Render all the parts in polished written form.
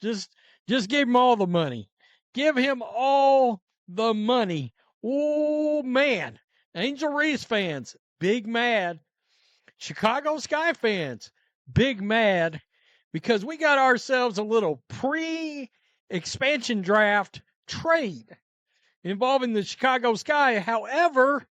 Just just give him all the money. Give him all the money. Oh man. Angel Reese fans, big mad. Chicago Sky fans, big mad because we got ourselves a little pre-expansion draft trade involving the Chicago Sky. However,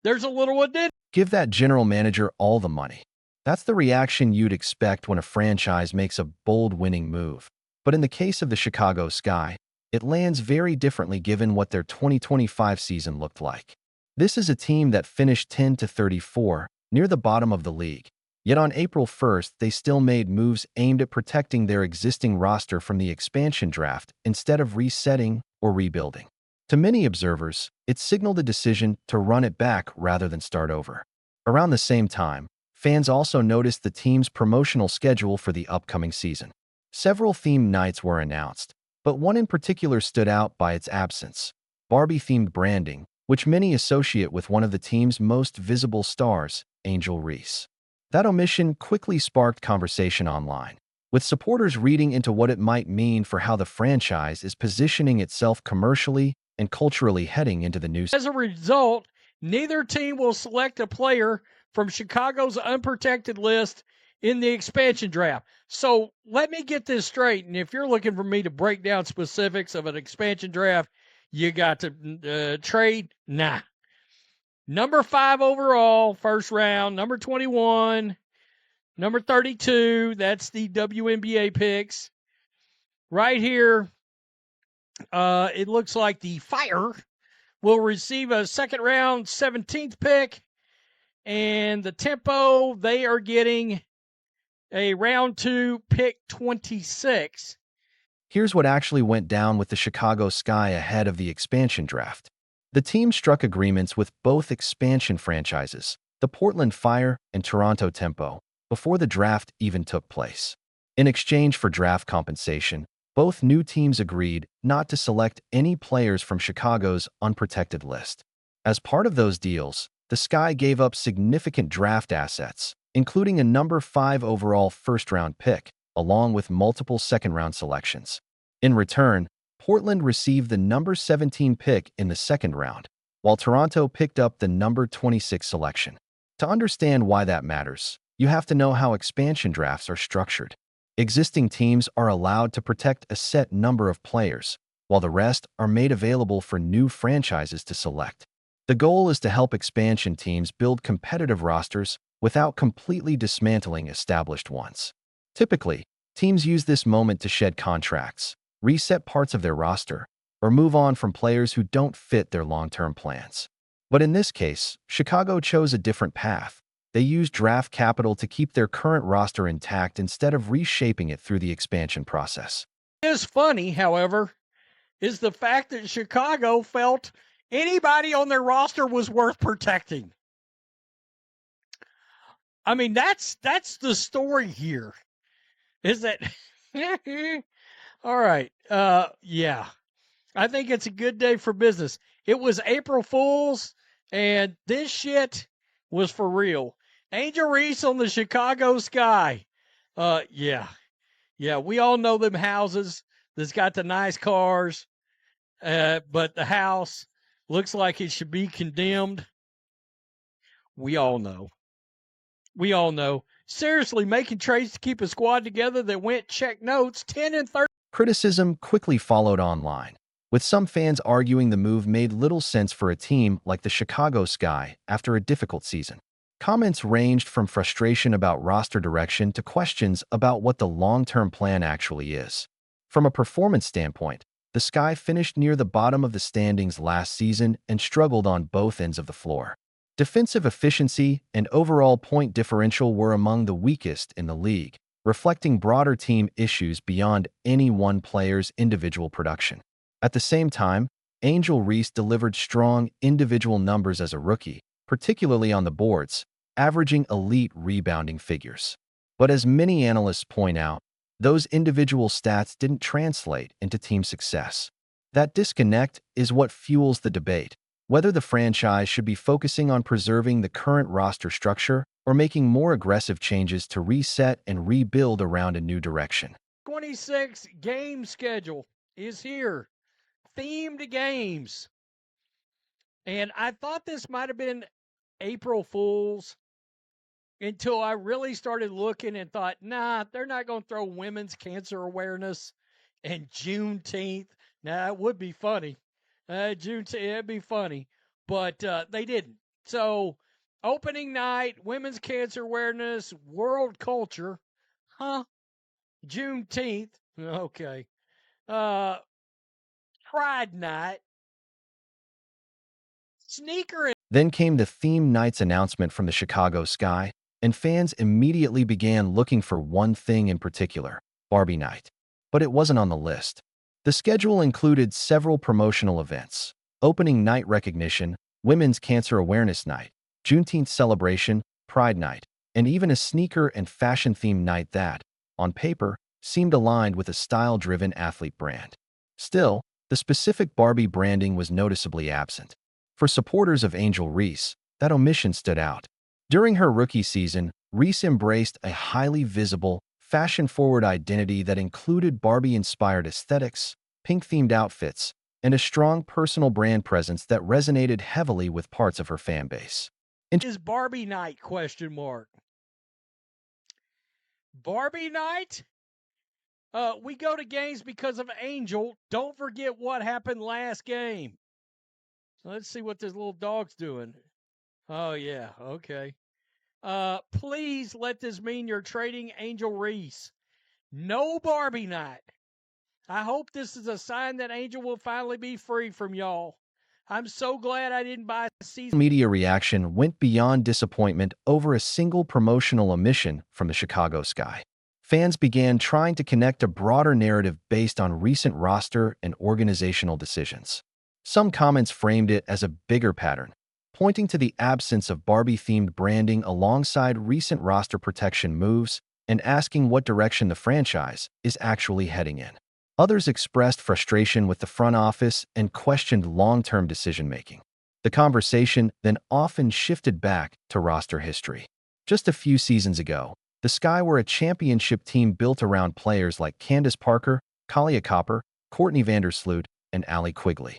there's a little addendum. Give that general manager all the money. That's the reaction you'd expect when a franchise makes a bold winning move. But in the case of the Chicago Sky, it lands very differently given what their 2025 season looked like. This is a team that finished 10-34, near the bottom of the league. Yet on April 1st, they still made moves aimed at protecting their existing roster from the expansion draft instead of resetting or rebuilding. To many observers, it signaled a decision to run it back rather than start over. Around the same time, fans also noticed the team's promotional schedule for the upcoming season. Several themed nights were announced, but one in particular stood out by its absence: Barbie-themed branding, which many associate with one of the team's most visible stars, Angel Reese. That omission quickly sparked conversation online, with supporters reading into what it might mean for how the franchise is positioning itself commercially and culturally heading into the new season. As a result, neither team will select a player from Chicago's unprotected list in the expansion draft. So let me get this straight. And if you're looking for me to break down specifics of an expansion draft, you got to trade. Nah. Number 5 overall, first round. Number 21. Number 32. That's the WNBA picks. Right here, it looks like the Fire will receive a second round 17th pick. And the Tempo, they are getting a round 2 pick 26. Here's what actually went down with the Chicago Sky ahead of the expansion draft. The team struck agreements with both expansion franchises, the Portland Fire and Toronto Tempo, before the draft even took place. In exchange for draft compensation, both new teams agreed not to select any players from Chicago's unprotected list. As part of those deals, the Sky gave up significant draft assets, including a number 5 overall first-round pick, along with multiple second-round selections. In return, Portland received the number 17 pick in the second round, while Toronto picked up the number 26 selection. To understand why that matters, you have to know how expansion drafts are structured. Existing teams are allowed to protect a set number of players, while the rest are made available for new franchises to select. The goal is to help expansion teams build competitive rosters without completely dismantling established ones. Typically, teams use this moment to shed contracts, reset parts of their roster, or move on from players who don't fit their long-term plans. But in this case, Chicago chose a different path. They used draft capital to keep their current roster intact instead of reshaping it through the expansion process. What is funny, however, is the fact that Chicago felt anybody on their roster was worth protecting. I mean, that's the story here. Is that all right? Yeah. I think it's a good day for business. It was April Fool's, and this shit was for real. Angel Reese on the Chicago Sky. Yeah. Yeah, we all know them houses that's got the nice cars, but the house looks like it should be condemned. We all know. We all know. Seriously, making trades to keep a squad together that went check notes 10 and 30. Criticism quickly followed online, with some fans arguing the move made little sense for a team like the Chicago Sky after a difficult season. Comments ranged from frustration about roster direction to questions about what the long-term plan actually is. From a performance standpoint, the Sky finished near the bottom of the standings last season and struggled on both ends of the floor. Defensive efficiency and overall point differential were among the weakest in the league, reflecting broader team issues beyond any one player's individual production. At the same time, Angel Reese delivered strong individual numbers as a rookie, particularly on the boards, averaging elite rebounding figures. But as many analysts point out, those individual stats didn't translate into team success. That disconnect is what fuels the debate, whether the franchise should be focusing on preserving the current roster structure or making more aggressive changes to reset and rebuild around a new direction. 26 game schedule is here. Themed games. And I thought this might have been April Fool's until I really started looking and thought, nah, they're not going to throw women's cancer awareness and Juneteenth. Now, it would be funny. Juneteenth, it'd be funny. But they didn't. So, opening night, women's cancer awareness, world culture. Huh? Juneteenth. Okay. Uh, Pride night. Sneaker. Then came the theme night's announcement from the Chicago Sky, and fans immediately began looking for one thing in particular, Barbie Night. But it wasn't on the list. The schedule included several promotional events: opening night recognition, Women's Cancer Awareness Night, Juneteenth celebration, Pride Night, and even a sneaker and fashion-themed night that, on paper, seemed aligned with a style-driven athlete brand. Still, the specific Barbie branding was noticeably absent. For supporters of Angel Reese, that omission stood out. During her rookie season, Reese embraced a highly visible, fashion-forward identity that included Barbie-inspired aesthetics, pink-themed outfits, and a strong personal brand presence that resonated heavily with parts of her fan base. Is Barbie night, ? Barbie night? We go to games because of Angel. Don't forget what happened last game. So let's see what this little dog's doing. Oh, yeah. Okay. Please let this mean you're trading Angel Reese. No Barbie night. I hope this is a sign that Angel will finally be free from y'all. I'm so glad I didn't buy season. Media reaction went beyond disappointment over a single promotional omission from the Chicago Sky. Fans began trying to connect a broader narrative based on recent roster and organizational decisions. Some comments framed it as a bigger pattern, pointing to the absence of Barbie-themed branding alongside recent roster protection moves and asking what direction the franchise is actually heading in. Others expressed frustration with the front office and questioned long-term decision-making. The conversation then often shifted back to roster history. Just a few seasons ago, the Sky were a championship team built around players like Candace Parker, Kalia Copper, Courtney Vandersloot, and Allie Quigley.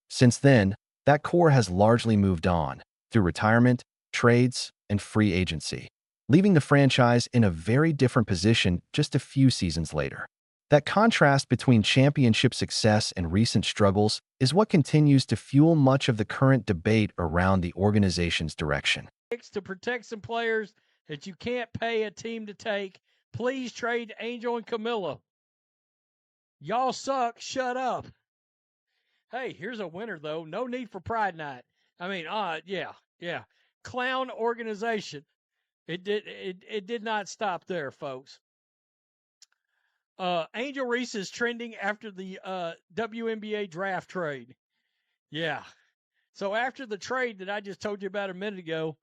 Since then, that core has largely moved on through retirement, trades, and free agency, leaving the franchise in a very different position just a few seasons later. That contrast between championship success and recent struggles is what continues to fuel much of the current debate around the organization's direction. To protect some players that you can't pay a team to take, please trade Angel and Camilla. Y'all suck. Shut up. Hey, here's a winner, though. No need for Pride Night. I mean, yeah. Clown organization. It did not stop there, folks. Angel Reese is trending after the WNBA draft trade. Yeah. So after the trade that I just told you about a minute ago,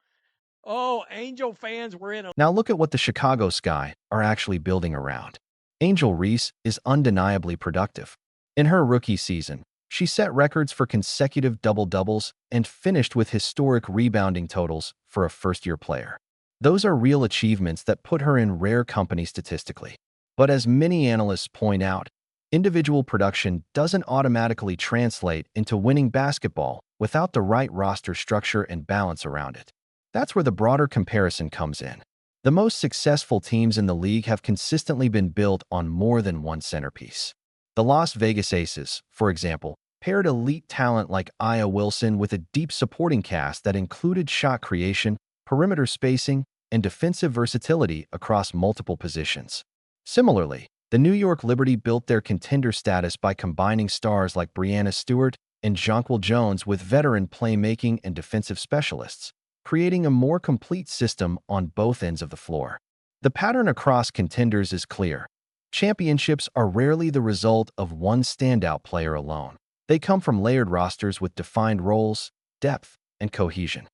Angel fans were in a... Now look at what the Chicago Sky are actually building around. Angel Reese is undeniably productive. In her rookie season, she set records for consecutive double-doubles and finished with historic rebounding totals for a first-year player. Those are real achievements that put her in rare company statistically. But as many analysts point out, individual production doesn't automatically translate into winning basketball without the right roster structure and balance around it. That's where the broader comparison comes in. The most successful teams in the league have consistently been built on more than one centerpiece. The Las Vegas Aces, for example, paired elite talent like Aya Wilson with a deep supporting cast that included shot creation, perimeter spacing, and defensive versatility across multiple positions. Similarly, the New York Liberty built their contender status by combining stars like Breanna Stewart and Jonquel Jones with veteran playmaking and defensive specialists, creating a more complete system on both ends of the floor. The pattern across contenders is clear. Championships are rarely the result of one standout player alone. They come from layered rosters with defined roles, depth, and cohesion.